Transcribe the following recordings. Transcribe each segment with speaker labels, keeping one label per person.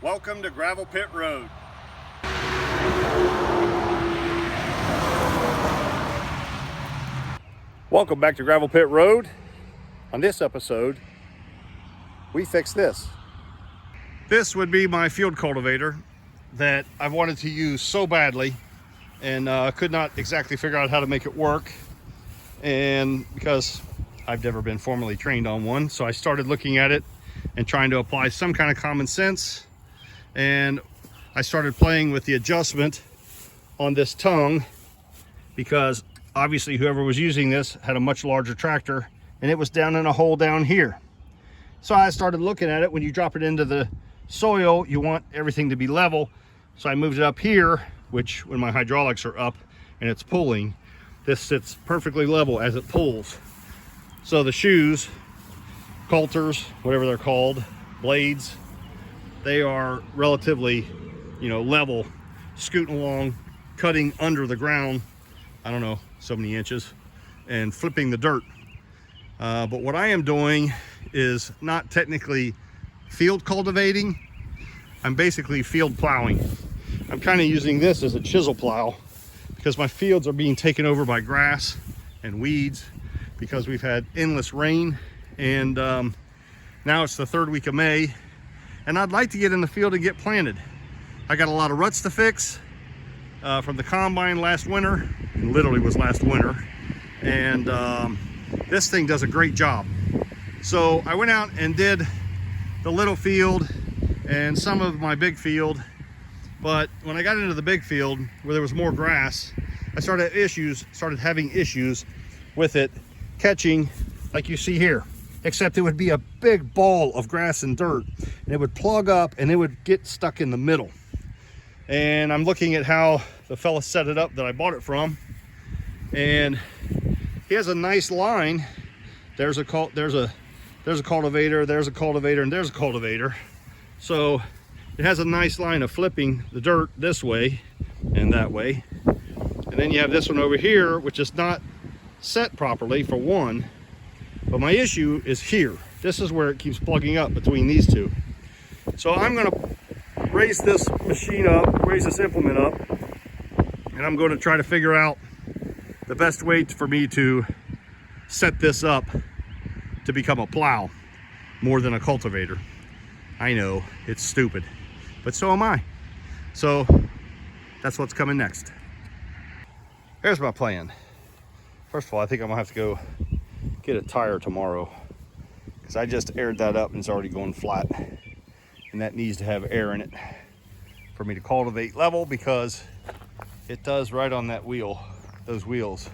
Speaker 1: Welcome to Gravel Pit Road. Welcome back to Gravel Pit Road. On this episode, we fix this. This would be my field cultivator that I've wanted to use so badly and could not exactly figure out how to make it work. And because I've never been formally trained on one, so I started looking at it and trying to apply some kind of common sense. And I started playing with the adjustment on this tongue because obviously whoever was using this had a much larger tractor and it was down in a hole down here. So I started looking at it. When you drop it into the soil, you want everything to be level. So I moved it up here, which when my hydraulics are up and it's pulling, this sits perfectly level as it pulls. So the shoes, coulters, whatever they're called, blades, they are relatively, level, scooting along, cutting under the ground, I don't know, so many inches, and flipping the dirt. But what I am doing is not technically field cultivating. I'm basically field plowing. I'm kind of using this as a chisel plow because my fields are being taken over by grass and weeds because we've had endless rain. And now it's the third week of May, and I'd like to get in the field and get planted. I got a lot of ruts to fix from the combine last winter. It literally was last winter. And this thing does a great job. So I went out and did the little field and some of my big field. But when I got into the big field where there was more grass, I started having issues with it catching like you see here. Except it would be a big ball of grass and dirt, and it would plug up and it would get stuck in the middle. And I'm looking at how the fella set it up that I bought it from, and he has a nice line. There's a cultivator, there's a cultivator, and there's a cultivator. So it has a nice line of flipping the dirt this way and that way. And then you have this one over here, which is not set properly for one. But my issue is here. This is where it keeps plugging up between these two. So I'm going to raise this machine up, raise this implement up, and I'm going to try to figure out the best way for me to set this up to become a plow more than a cultivator. I know, it's stupid, but so am I. So that's what's coming next. Here's my plan. First of all, I think I'm going to have to go get a tire tomorrow because I just aired that up and it's already going flat, and that needs to have air in it for me to cultivate level, because it does right on that wheel. Those wheels,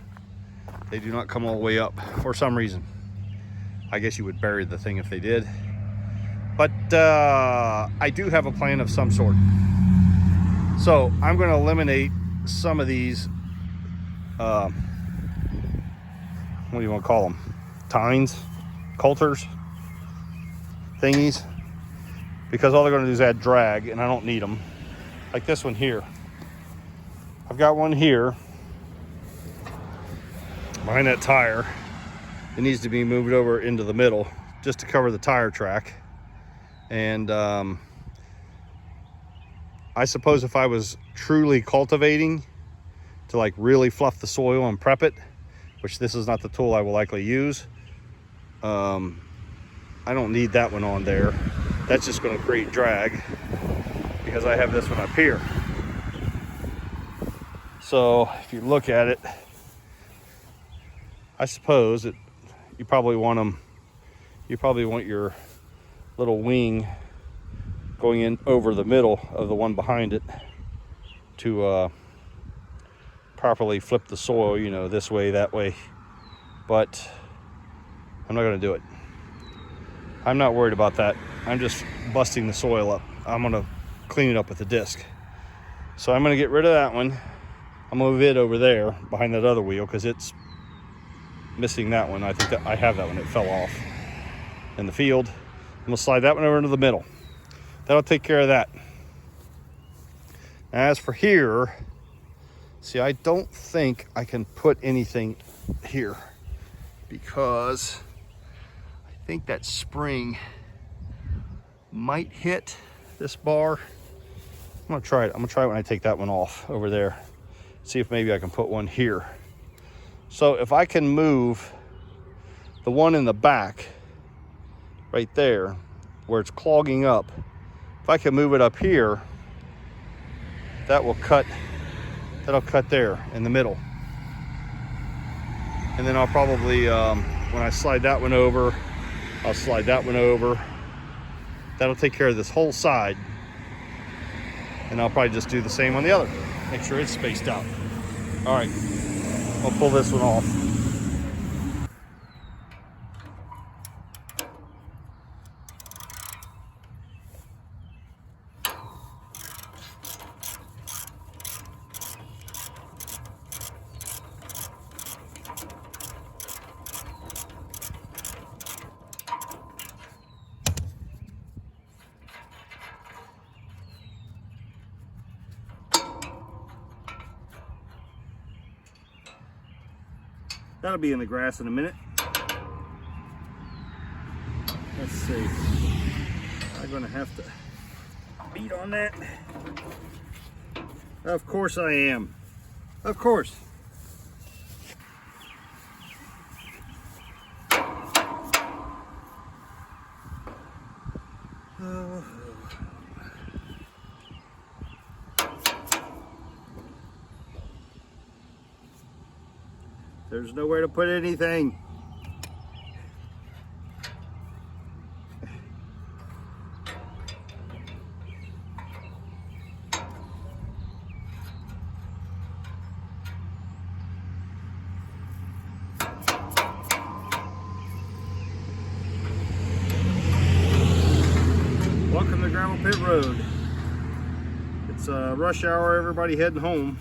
Speaker 1: they do not come all the way up for some reason. I guess you would bury the thing if they did, but I do have a plan of some sort. So I'm going to eliminate some of these what do you want to call them? Tines, coulters, thingies, because all they're going to do is add drag, and I don't need them. Like this one here. I've got one here behind that tire. It needs to be moved over into the middle just to cover the tire track. And I suppose if I was truly cultivating to like really fluff the soil and prep it, which this is not the tool I will likely use, I don't need that one on there. That's just going to create drag because I have this one up here. So if you look at it, I suppose you probably want your little wing going in over the middle of the one behind it to properly flip the soil, this way, that way. But I'm not going to do it. I'm not worried about that. I'm just busting the soil up. I'm going to clean it up with a disc. So I'm going to get rid of that one. I'm going to move it over there behind that other wheel because it's missing that one. I think that I have that one. It fell off in the field. I'm going to slide that one over into the middle. That'll take care of that. As for here, see, I don't think I can put anything here because I think that spring might hit this bar. I'm gonna try it. I'm gonna try it when I take that one off over there. See if maybe I can put one here. So if I can move the one in the back right there where it's clogging up, if I can move it up here, that'll cut there in the middle. And then I'll probably, when I slide that one over, I'll slide that one over. That'll take care of this whole side. And I'll probably just do the same on the other. Make sure it's spaced out. All right, I'll pull this one off. That'll be in the grass in a minute. Let's see. I'm gonna have to beat on that. Of course I am. Of course. Oh. There's nowhere to put anything. Welcome to Gravel Pit Road. It's rush hour, everybody heading home.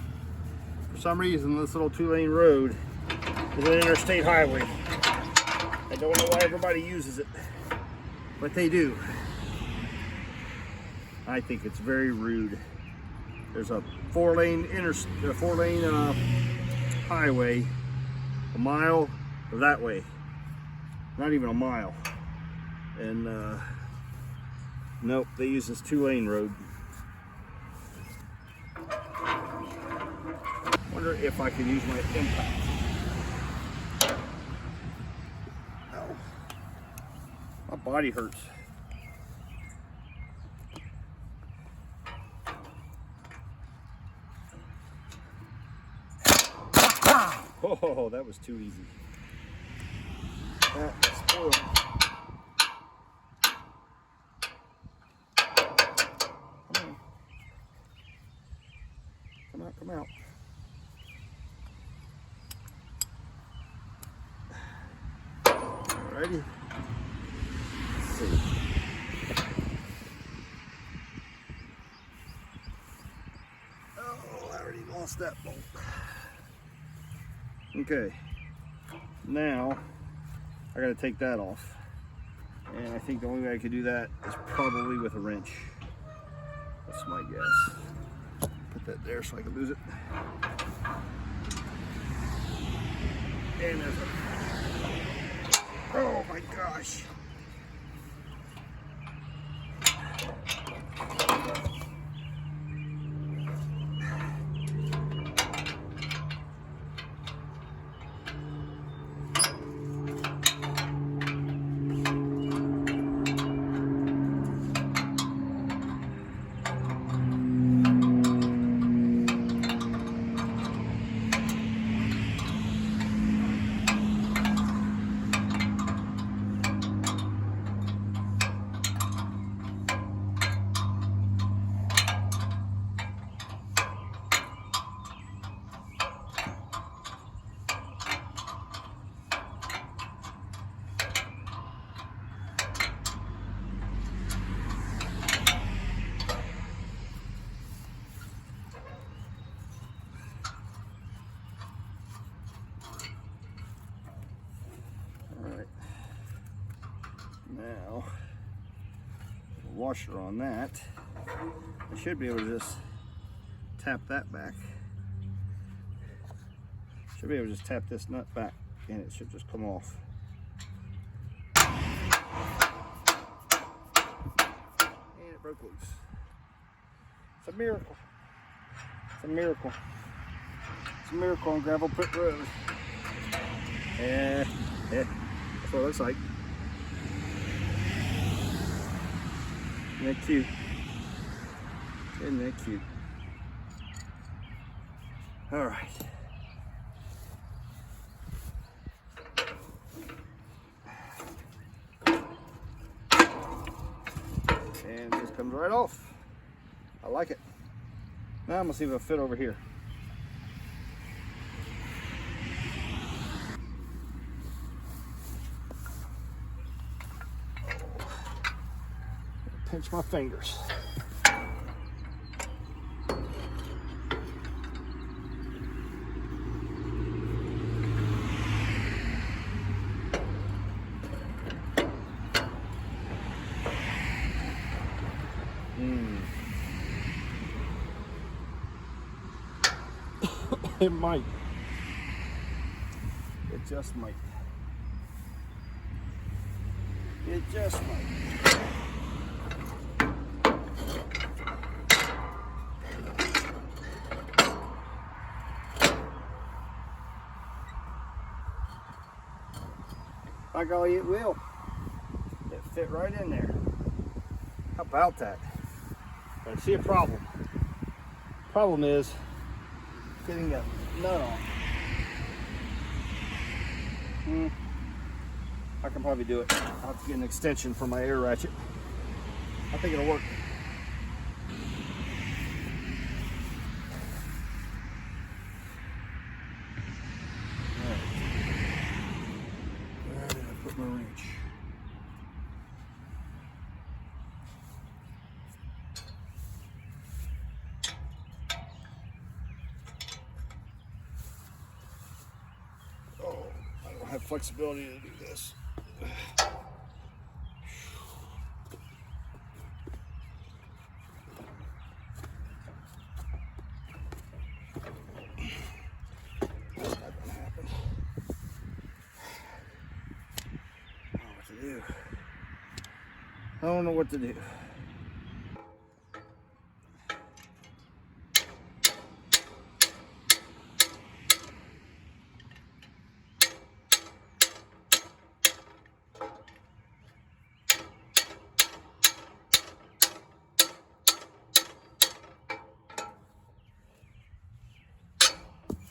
Speaker 1: For some reason, this little 2-lane road is an interstate highway. I don't know why everybody uses it, but they do. I think it's very rude. There's a 4-lane highway, a mile that way, not even a mile, and nope, they use this 2-lane road. Wonder if I can use my impact. Ow. My body hurts. Oh, that was too easy. That was spoiled. Come on. Come out, come out. Alrighty. Let's see. Oh, I already lost that bolt. Okay. Now I gotta take that off. And I think the only way I could do that is probably with a wrench. That's my guess. Put that there so I can lose it. And there's a... Oh my gosh. Now, washer on that. I should be able to just tap that back. Should be able to just tap this nut back and it should just come off. And it broke loose. It's a miracle. It's a miracle. It's a miracle on Gravel Pit Road. Yeah, that's what it looks like. Isn't that cute? Isn't that cute? All right. And this comes right off. I like it. Now I'm gonna see if it'll fit over here. Pinch my fingers. It might. It just might. It just might. By golly, it will. It fit right in there. How about that? But I see a problem. Problem is getting that nut on. I can probably do it. I'll have to get an extension for my air ratchet. I think it'll work. All right. Where did I put my wrench? Oh, I don't have flexibility to do this. I don't know what to do.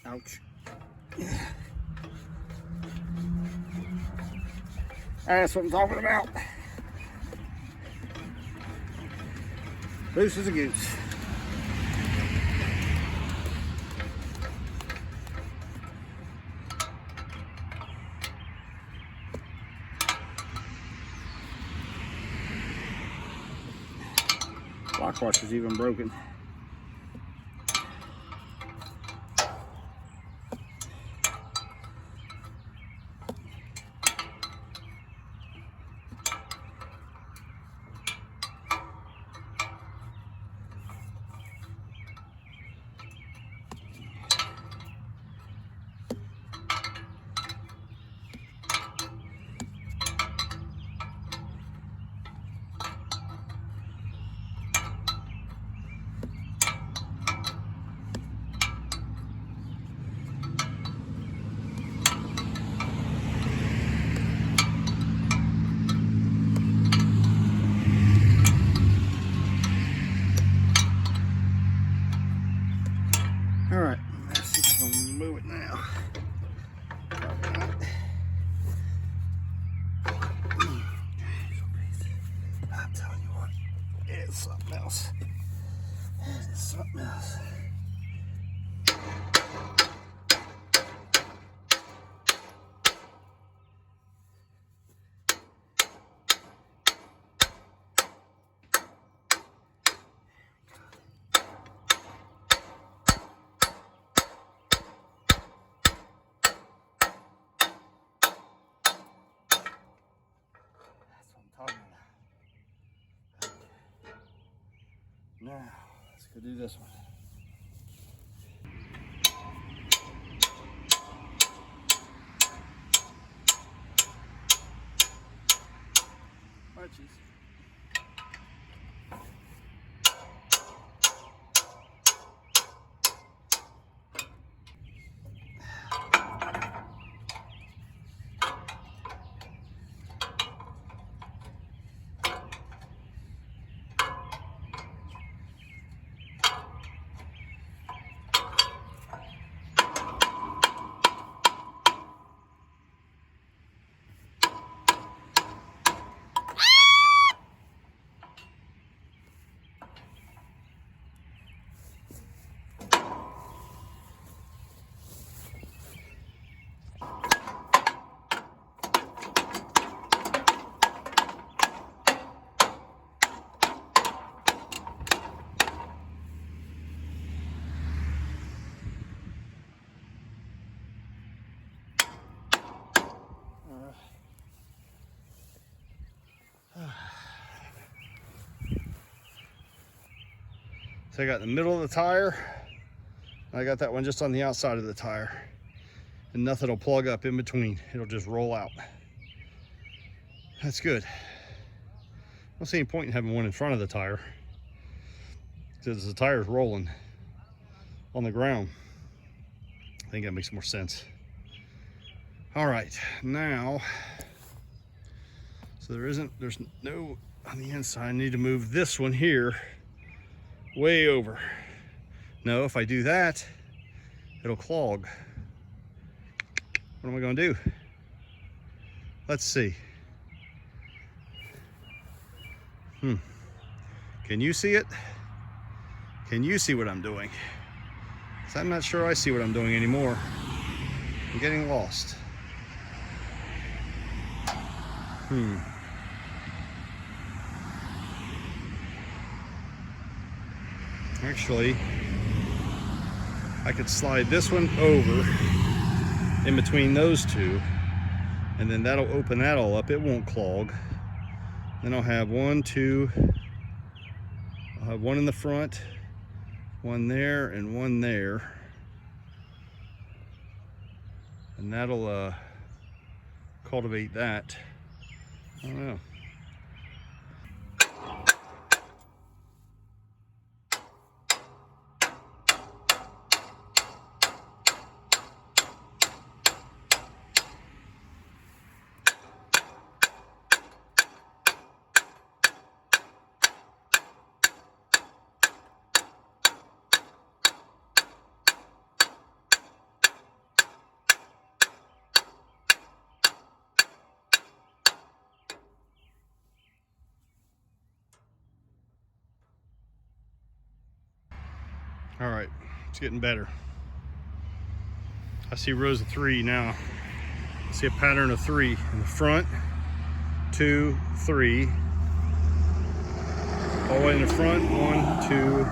Speaker 1: Ouch. That's what I'm talking about. Loose as a goose. Lock washer's even broken. All right, let's see if I can move it now. I'm telling you what, it's something else. It's something else. Now, let's go do this one. Archies. So I got in the middle of the tire. I got that one just on the outside of the tire. And nothing will plug up in between. It'll just roll out. That's good. I don't see any point in having one in front of the tire, because the tire's rolling on the ground. I think that makes more sense. All right, now, so there's no on the inside. I need to move this one here way over. No, if I do that, it'll clog. What am I gonna do? Let's see. Can you see it? Can you see what I'm doing? 'Cause I'm not sure I see what I'm doing anymore. I'm getting lost. Actually, I could slide this one over in between those two, and then that'll open that all up. It won't clog. Then I'll have one, two, I'll have one in the front, one there, and one there. And that'll cultivate that. I don't know. All right, it's getting better. I see rows of 3 now. I see a pattern of 3 in the front, 2, 3. All the way in the front, 1, 2,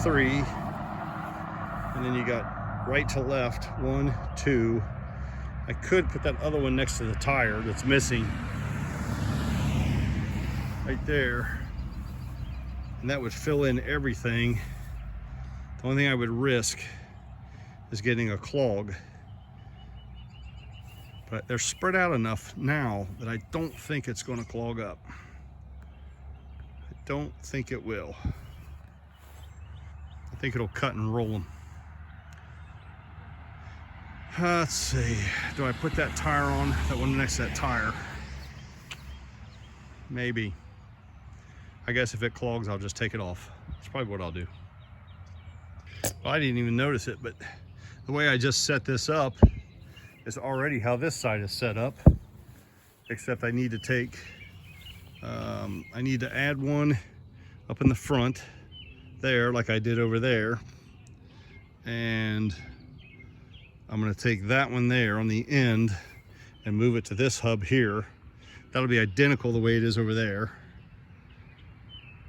Speaker 1: 3. And then you got right to left, 1, 2. I could put that other one next to the tire that's missing. Right there. And that would fill in everything. The only thing I would risk is getting a clog. But they're spread out enough now that I don't think it's going to clog up. I don't think it will. I think it'll cut and roll them. Let's see. Do I put that tire on? That one next to that tire? Maybe. I guess if it clogs, I'll just take it off. That's probably what I'll do. Well, I didn't even notice it, but the way I just set this up is already how this side is set up, except I need to take, I need to add one up in the front there, like I did over there. And I'm gonna take that one there on the end and move it to this hub here. That'll be identical the way it is over there.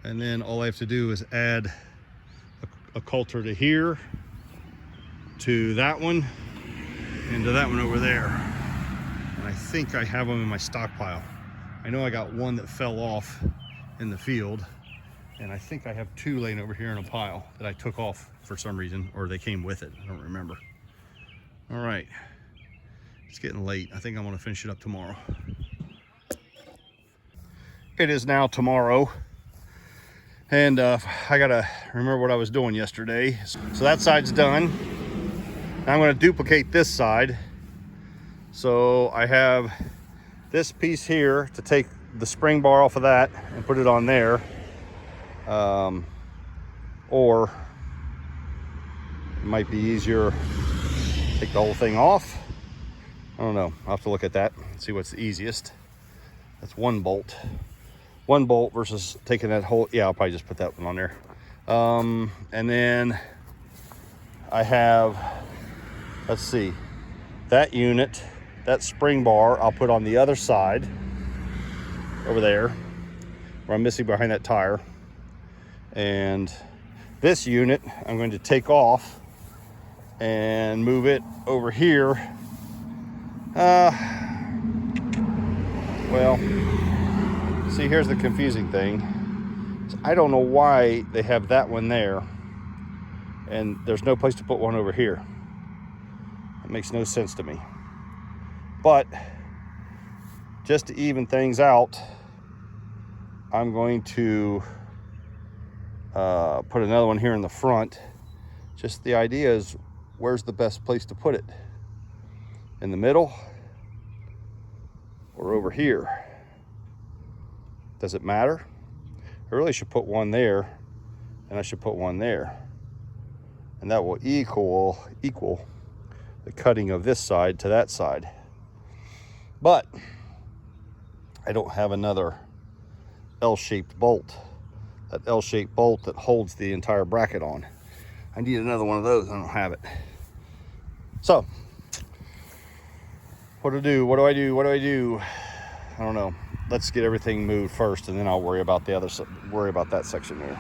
Speaker 1: And then all I have to do is add a coulter to here, to that one, and to that one over there. And I think I have them in my stockpile. I know I got one that fell off in the field, and I think I have 2 laying over here in a pile that I took off for some reason, or they came with it, I don't remember. All right, it's getting late. I think I'm gonna finish it up tomorrow. It is now tomorrow. And I gotta remember what I was doing yesterday. So that side's done. Now I'm gonna duplicate this side. So I have this piece here to take the spring bar off of that and put it on there. Or it might be easier to take the whole thing off. I don't know, I'll have to look at that and see what's the easiest. That's one bolt. One bolt versus taking that whole, yeah, I'll probably just put that one on there. And then I have, let's see, that unit, that spring bar, I'll put on the other side over there where I'm missing behind that tire. And this unit, I'm going to take off and move it over here. Well, see, here's the confusing thing. So I don't know why they have that one there and there's no place to put one over here. It makes no sense to me. But just to even things out, I'm going to put another one here in the front. Just the idea is, where's the best place to put it? In the middle or over here? Does it matter? I really should put one there, and I should put one there. And that will equal the cutting of this side to that side. But I don't have another L-shaped bolt. That L-shaped bolt that holds the entire bracket on. I need another one of those. I don't have it. So, what do I do? What do I do? What do I do? I don't know. Let's get everything moved first, and then I'll worry about the other. Worry about that section there.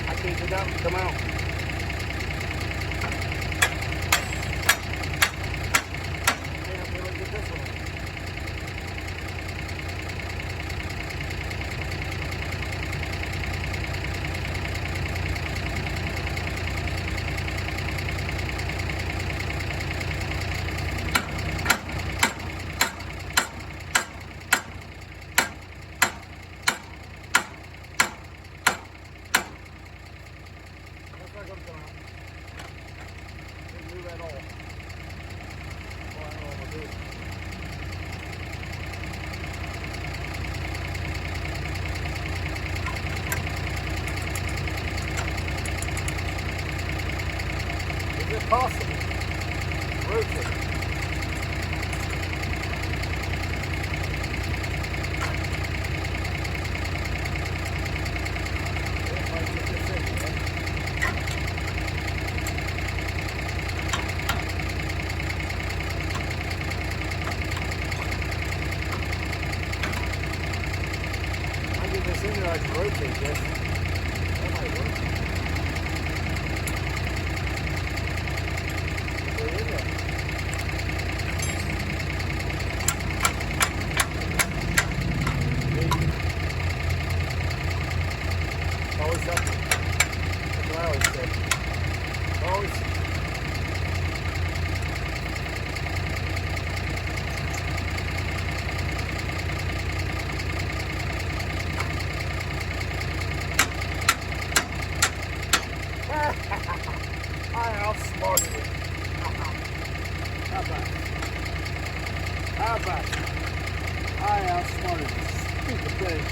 Speaker 1: I can't get out and come out. Is it possible? Rotate. This in there, I can rotate this. That might work. Put it in there. Always something. That's what I always say. Always. I outsmarted it. How about it? How about it? I outsmarted this stupid thing.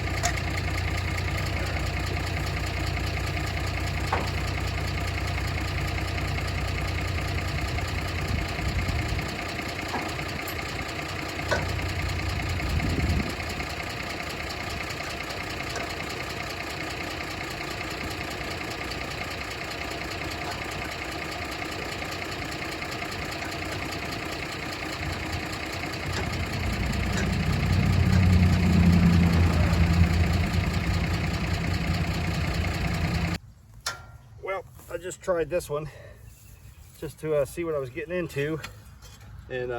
Speaker 1: I just tried this one just to see what I was getting into, and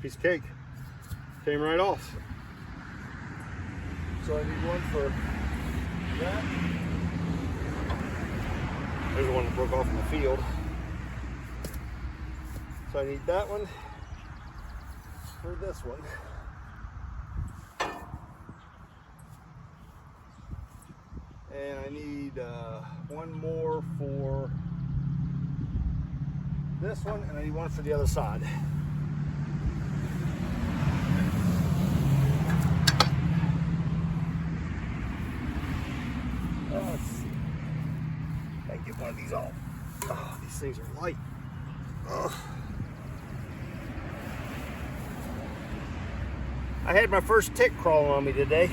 Speaker 1: piece of cake came right off. So I need one for that. There's the one that broke off in the field. So I need that one for this one. And I need one more for this one, and I need one for the other side. Let's see. I can get one of these off. Oh, these things are light. Oh. I had my first tick crawling on me today.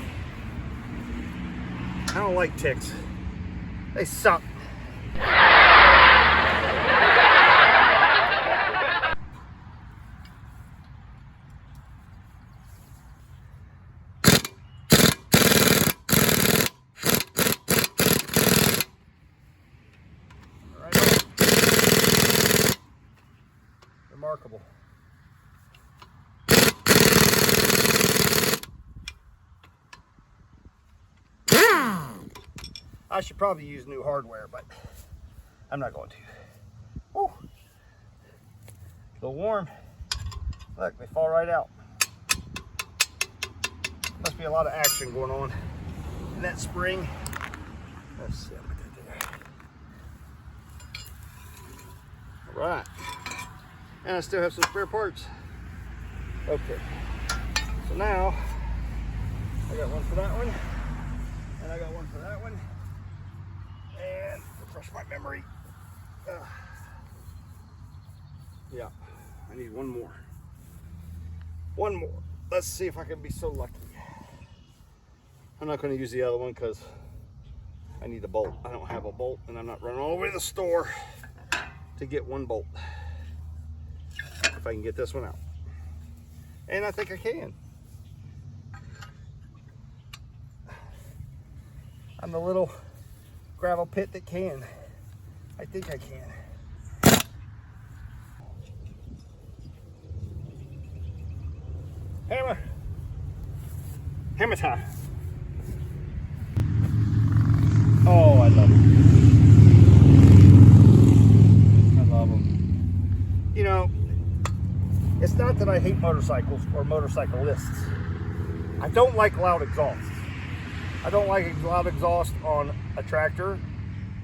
Speaker 1: I don't like ticks. They suck. Remarkable. I should probably use new hardware, but I'm not going to. Woo. A little warm. Look, they fall right out. Must be a lot of action going on in that spring. Let's see, I'll put that there. All right. And I still have some spare parts. Okay. So now, I got one for that one. And I got one for that one. And refresh my memory. Yeah, I need one more. One more. Let's see if I can be so lucky. I'm not going to use the other one because I need a bolt. I don't have a bolt, and I'm not running all the way to the store to get one bolt. If I can get this one out. And I think I can. I'm the little gravel pit that can. I think I can. Hammer. Hammer time. Oh, I love them. I love them. You know, it's not that I hate motorcycles or motorcyclists. I don't like loud exhaust. I don't like loud exhaust on a tractor,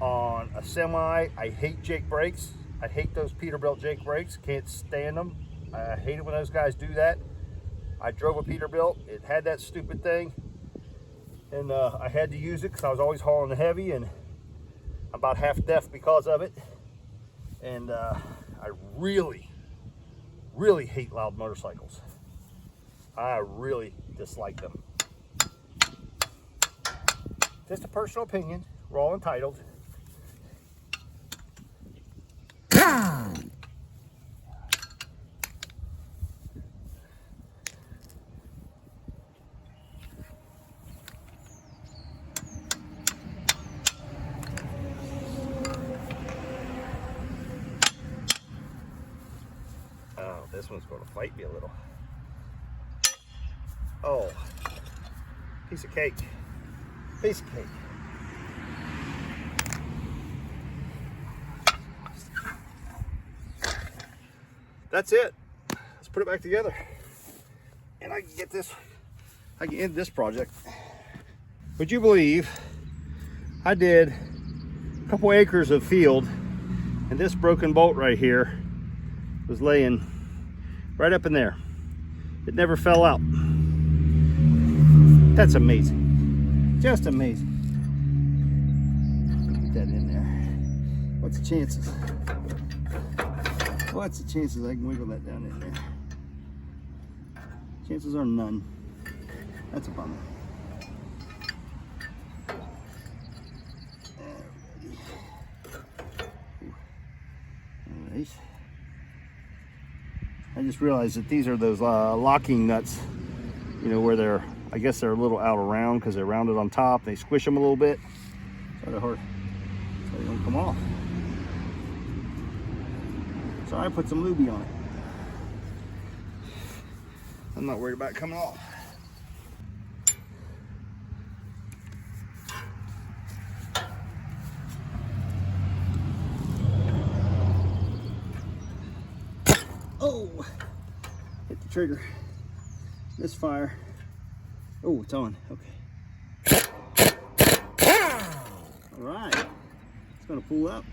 Speaker 1: on a semi. I hate Jake brakes. I hate those Peterbilt Jake brakes. Can't stand them. I hate it when those guys do that. I drove a Peterbilt. It had that stupid thing. And I had to use it because I was always hauling the heavy, and I'm about half deaf because of it. And I really, really hate loud motorcycles. I really dislike them. Just a personal opinion. We're all entitled. Oh, this one's going to fight me a little. Oh, piece of cake. Piece of cake. That's it. Let's put it back together. And I can get this, I can end this project. Would you believe I did a couple acres of field, and this broken bolt right here was laying right up in there. It never fell out. That's amazing. Just amazing. Put that in there. What's the chances? What's the chances I can wiggle that down in there? Chances are none. That's a bummer. Alright. I just realized that these are those locking nuts, you know, where they're, I guess they're a little out of round because they're rounded on top. They squish them a little bit. So they're hard. So they don't come off. So I put some lubie on it. I'm not worried about it coming off. Oh, hit the trigger. Misfire. Oh, it's on. Okay. All right. It's gonna pull up.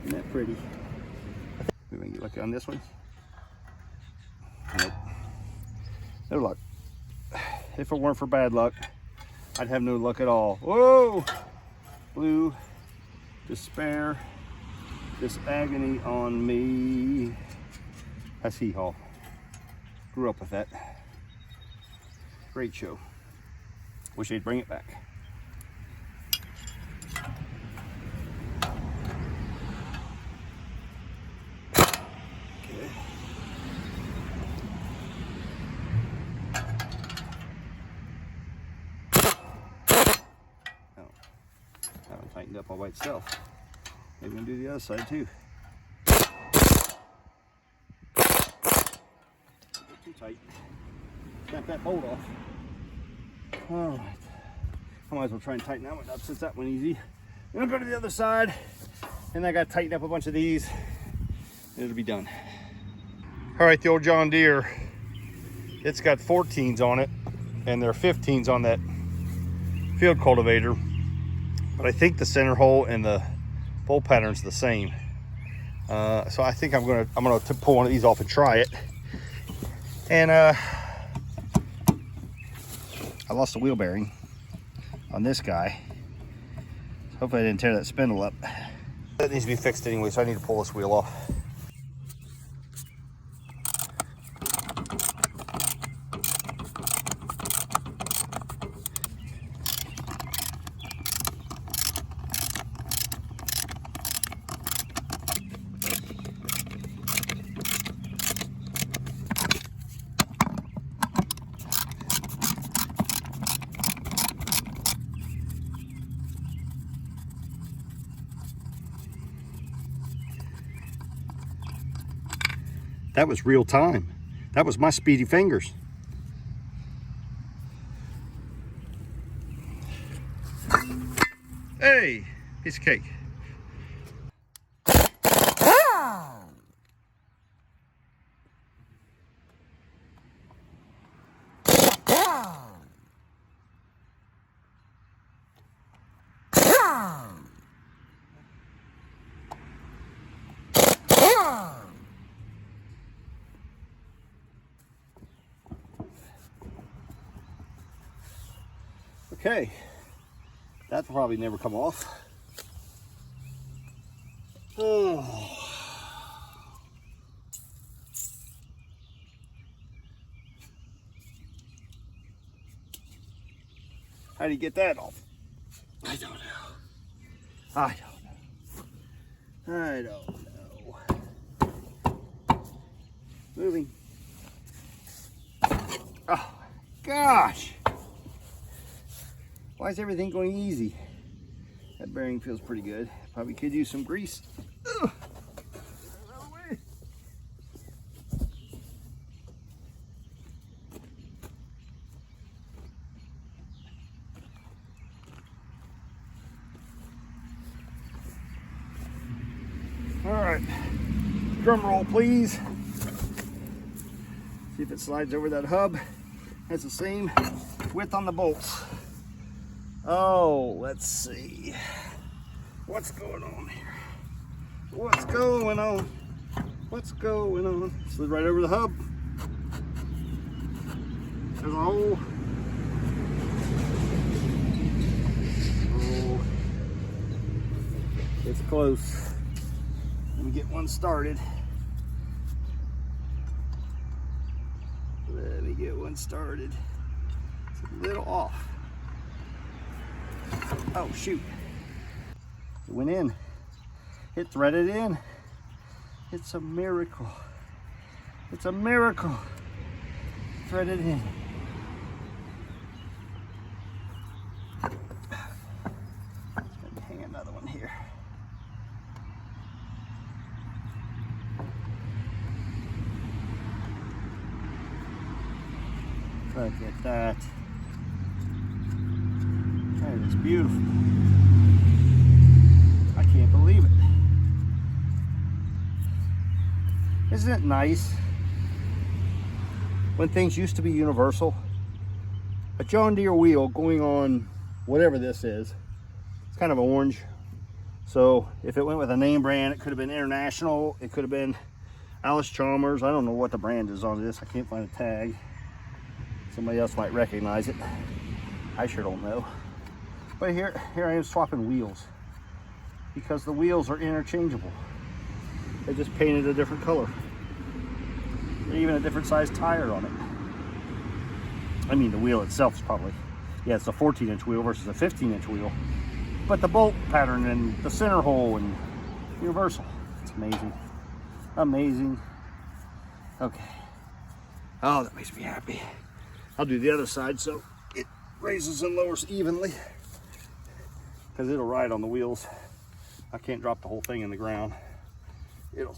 Speaker 1: Isn't that pretty? Maybe I can get lucky on this one. Nope. No luck. If it weren't for bad luck, I'd have no luck at all. Whoa! Blue. Despair. This agony on me. That's hee-haw. Grew up with that. Great show. Wish they'd bring it back. tightened up all by itself. Maybe I'm gonna do the other side too. Too tight. Snap that bolt off. All right. I might as well try and tighten that one up since that one easy. Then I'll go to the other side, and I got to tighten up a bunch of these. It'll be done. All right, the old John Deere. It's got 14s on it, and there are 15s on that Field Cultivator. But I think the center hole and the bolt pattern's the same. So I think I'm gonna pull one of these off and try it. And I lost the wheel bearing on this guy. Hopefully I didn't tear that spindle up. That needs to be fixed anyway, so I need to pull this wheel off. That was real time. That was my speedy fingers. Hey, piece of cake. Okay, that'll probably never come off. Oh. How do you get that off? I don't know. I don't know. Moving. Oh, gosh. Why is everything going easy? That bearing feels pretty good. Probably could use some grease. Ugh. All right, drum roll please. See if it slides over that hub. That's the same width on the bolts. Oh, let's see. What's going on here? What's going on? What's going on? Slid right over the hub. There's a hole. Oh, it's close. Let me get one started. Let me get one started. It's a little off. Oh shoot, it went in. It threaded in. It's a miracle. It's a miracle. Threaded in. Let's hang another one here. Look at that. That is beautiful. I can't believe it. Isn't it nice when things used to be universal? A John Deere wheel going on whatever this is. It's kind of orange. So if it went with a name brand, it could have been International. It could have been Alice Chalmers. I don't know what the brand is on this. I can't find a tag. Somebody else might recognize it. I sure don't know. But here I am swapping wheels because the wheels are interchangeable. They just painted a different color. Even a different size tire on it. I mean, the wheel itself is probably, yeah, it's a 14-inch wheel versus a 15-inch wheel. But the bolt pattern and the center hole and universal. It's amazing. Amazing. Okay. Oh, that makes me happy. I'll do the other side so it raises and lowers evenly. because it'll ride on the wheels. I can't drop the whole thing in the ground. It'll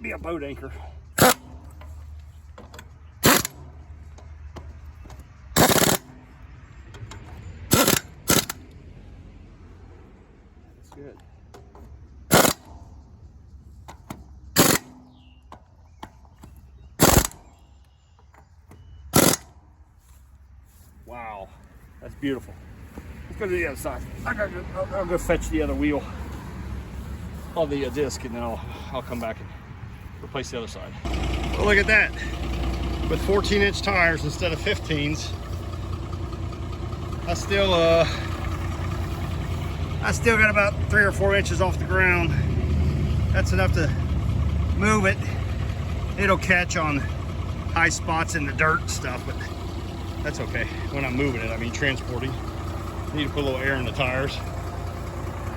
Speaker 1: be a boat anchor. That's good. Wow, that's beautiful. Let's go to the other side. I'll go fetch the other wheel on the disc, and then I'll come back and replace the other side. Well, look at that. With 14-inch tires instead of 15s, I still got about 3 or 4 inches off the ground. That's enough to move it. It'll catch on high spots in the dirt and stuff, but that's okay. When I'm moving it, I mean transporting. Need to put a little air in the tires.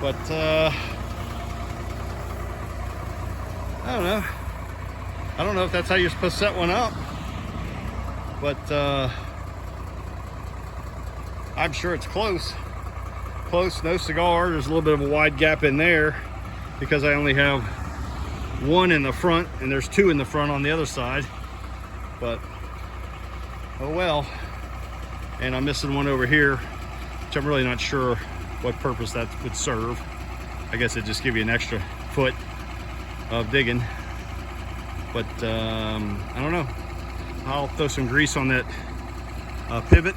Speaker 1: But I don't know. I don't know if that's how you're supposed to set one up. But I'm sure it's close. Close, no cigar. There's a little bit of a wide gap in there because I only have one in the front and there's two in the front on the other side. But oh well. And I'm missing one over here, which I'm really not sure what purpose that would serve. I guess it'd just give you an extra foot of digging. But I don't know. I'll throw some grease on that pivot,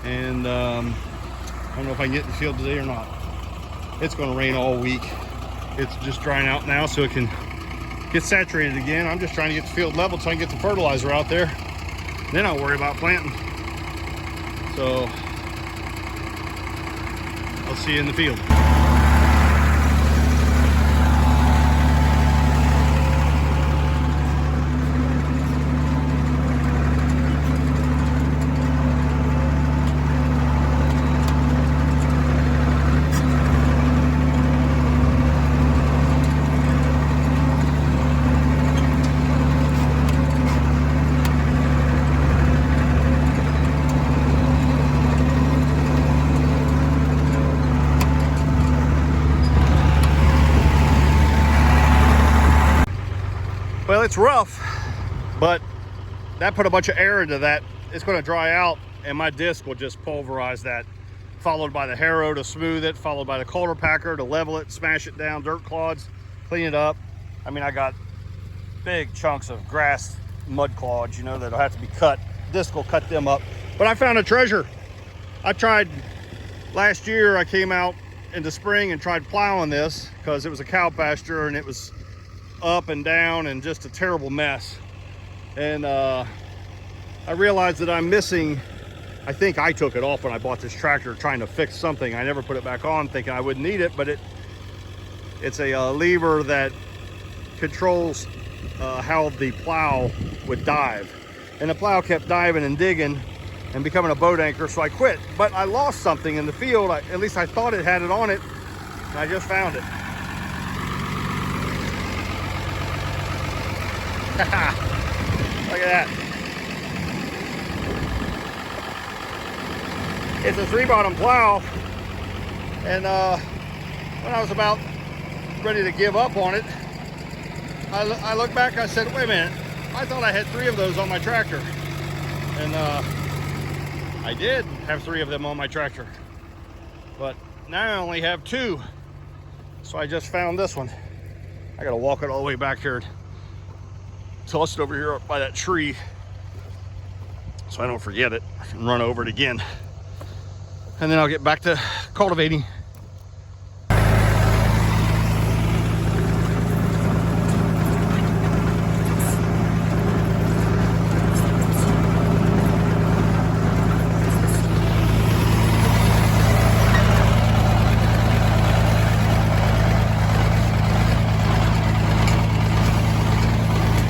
Speaker 1: and I don't know if I can get in the field today or not. It's going to rain all week. It's just drying out now so it can get saturated again. I'm just trying to get the field level so I can get the fertilizer out there. Then I'll worry about planting. So I'll see you in the field. Well, it's rough, but that put a bunch of air into that. It's going to dry out, and my disc will just pulverize that, followed by the harrow to smooth it, followed by the culter packer to level it, smash it down, dirt clods, clean it up. I mean, I got big chunks of grass, mud clods, you know, that'll have to be cut. Disc will cut them up. But I found a treasure. I tried last year. I came out in the spring and tried plowing this because it was a cow pasture and it was up and down and just a terrible mess. And I realized that I'm missing, I think I took it off when I bought this tractor trying to fix something. I never put it back on thinking I wouldn't need it, but it's a lever that controls how the plow would dive. And the plow kept diving and digging and becoming a boat anchor, so I quit. But I lost something in the field. At least I thought it had it on it, and I just found it. Look at that. It's a 3-bottom plow, and when I was about ready to give up on it, I looked back, I said, wait a minute, I thought I had 3 of those on my tractor. And I did have 3 of them on my tractor, but now I only have 2. So I just found this one. I gotta walk it all the way back here. Toss it over here by that tree so I don't forget it. I can run over it again, and then I'll get back to cultivating.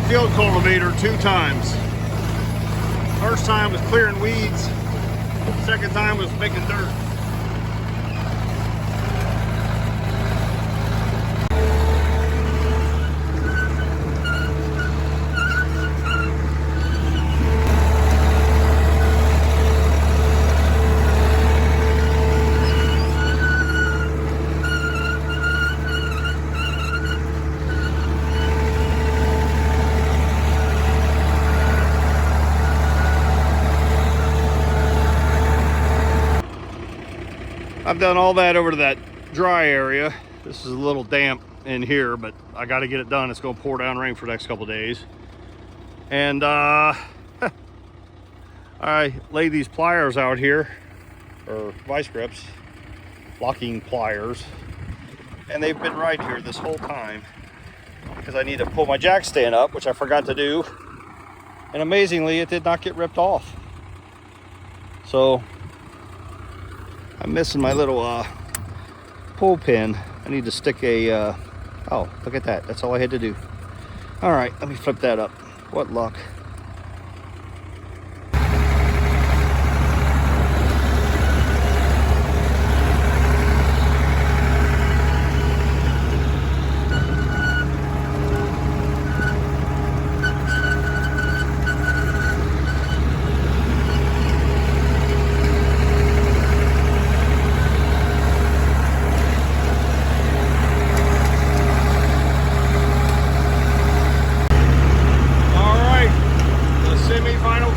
Speaker 1: Field cultivator 2 times. First time was clearing weeds. Second time was making dirt. I've done all that over to that dry area. This is a little damp in here, but I got to get it done. It's going to pour down rain for the next couple of days. And I laid these pliers out here, or vice grips, locking pliers, and they've been right here this whole time because I need to pull my jack stand up, which I forgot to do, and amazingly it did not get ripped off. So I'm missing my little pull pin. I need to stick a oh, look at that, that's all I had to do. All right, let me flip that up. What luck.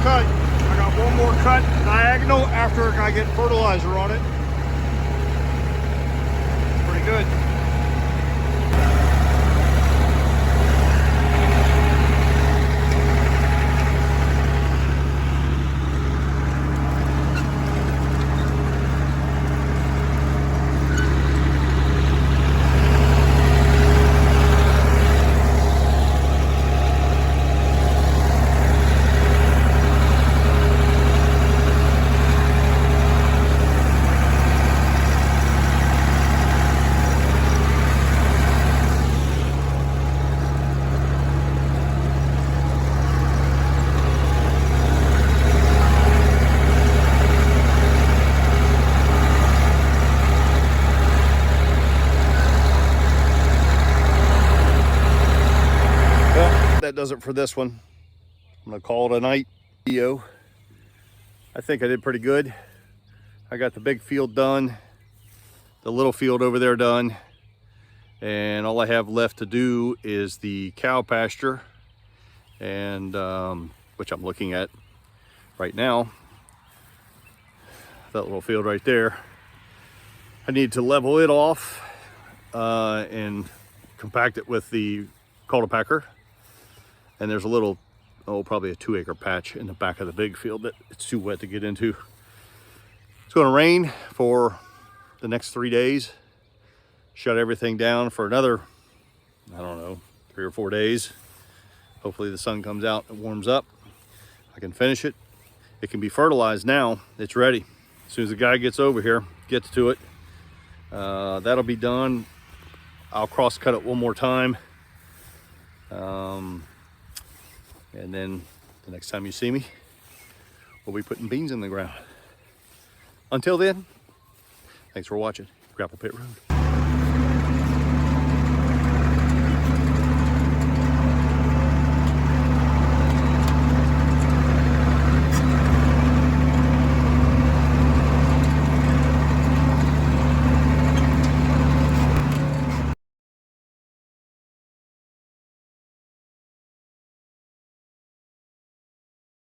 Speaker 1: Cut. I got one more cut diagonal after I get fertilizer on it. Pretty good. That does it for this one. I'm gonna call it a night video. I think I did pretty good. I got the big field done, the little field over there done, and all I have left to do is the cow pasture, and which I'm looking at right now. That little field right there. I need to level it off and compact it with the cultipacker. And there's a little, probably a 2-acre patch in the back of the big field that it's too wet to get into. It's going to rain for the next 3 days. Shut everything down for another, I don't know, 3 or 4 days. Hopefully the sun comes out and warms up. I can finish it. It can be fertilized now. It's ready. As soon as the guy gets over here, gets to it, that'll be done. I'll cross cut it one more time. And then the next time you see me, we'll be putting beans in the ground. Until then, thanks for watching Gravel Pit Road.